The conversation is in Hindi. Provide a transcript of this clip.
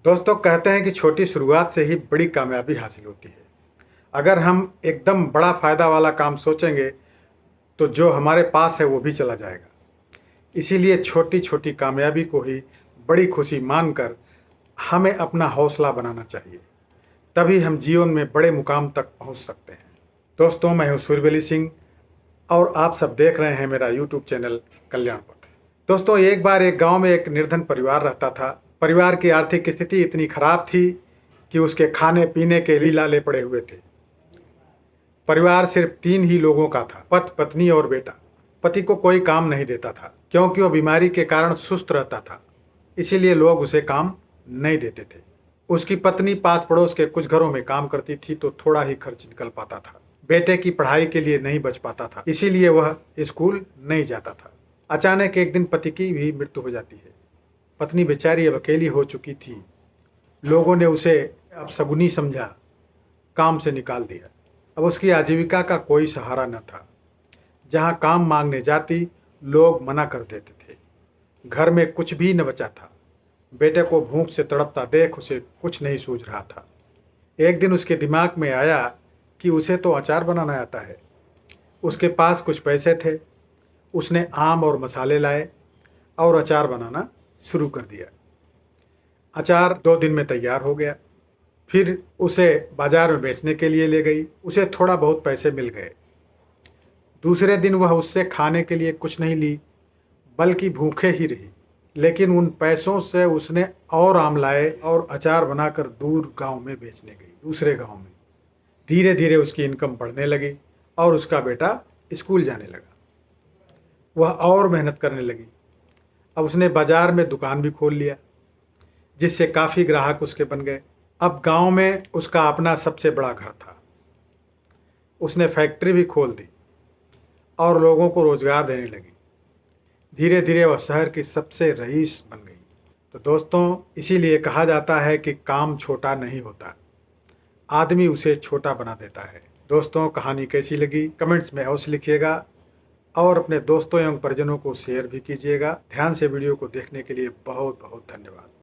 दोस्तों कहते हैं कि छोटी शुरुआत से ही बड़ी कामयाबी हासिल होती है। अगर हम एकदम बड़ा फ़ायदा वाला काम सोचेंगे तो जो हमारे पास है वो भी चला जाएगा। इसीलिए छोटी-छोटी कामयाबी को ही बड़ी खुशी मानकर हमें अपना हौसला बनाना चाहिए। तभी हम जीवन में बड़े मुकाम तक पहुंच सकते हैं। दोस्तों मैं हूं सूर्यवेली सिंह और आप सब देख रहे हैं मेरा यूट्यूब चैनल कल्याण पथ। दोस्तों एक बार एक गांव में एक निर्धन परिवार रहता था। परिवार की आर्थिक स्थिति इतनी खराब थी कि उसके खाने पीने के लीलाले पड़े हुए थे। परिवार सिर्फ 3 ही लोगों का था, पति पत्नी और बेटा। पति को कोई काम नहीं देता था क्योंकि वो बीमारी के कारण सुस्त रहता था, इसीलिए लोग उसे काम नहीं देते थे। उसकी पत्नी पास पड़ोस के कुछ घरों में काम करती थी तो थोड़ा ही खर्च निकल पाता था। बेटे की पढ़ाई के लिए नहीं बच पाता था, इसीलिए वह स्कूल नहीं जाता था। अचानक एक दिन पति की भी मृत्यु हो जाती है। पत्नी बेचारी अब अकेली हो चुकी थी। लोगों ने उसे अपशगुनी समझा, काम से निकाल दिया। अब उसकी आजीविका का कोई सहारा न था। जहाँ काम मांगने जाती, लोग मना कर देते थे। घर में कुछ भी न बचा था। बेटे को भूख से तड़पता देख उसे कुछ नहीं सूझ रहा था। एक दिन उसके दिमाग में आया कि उसे तो अचार बनाना आता है। उसके पास कुछ पैसे थे। उसने आम और मसाले लाए और अचार बनाना शुरू कर दिया। अचार 2 दिन में तैयार हो गया। फिर उसे बाजार में बेचने के लिए ले गई। उसे थोड़ा बहुत पैसे मिल गए। दूसरे दिन वह उससे खाने के लिए कुछ नहीं ली, बल्कि भूखे ही रही। लेकिन उन पैसों से उसने और आम लाए और अचार बनाकर दूर गांव में बेचने गई, दूसरे गांव में। धीरे धीरे उसकी इनकम बढ़ने लगी और उसका बेटा स्कूल जाने लगा। वह और मेहनत करने लगी। अब उसने बाजार में दुकान भी खोल लिया, जिससे काफ़ी ग्राहक उसके बन गए। अब गांव में उसका अपना सबसे बड़ा घर था। उसने फैक्ट्री भी खोल दी और लोगों को रोजगार देने लगी। धीरे धीरे वह शहर की सबसे रईस बन गई। तो दोस्तों इसीलिए कहा जाता है कि काम छोटा नहीं होता, आदमी उसे छोटा बना देता है। दोस्तों कहानी कैसी लगी कमेंट्स में अवश्य लिखिएगा और अपने दोस्तों एवं परिजनों को शेयर भी कीजिएगा। ध्यान से वीडियो को देखने के लिए बहुत बहुत धन्यवाद।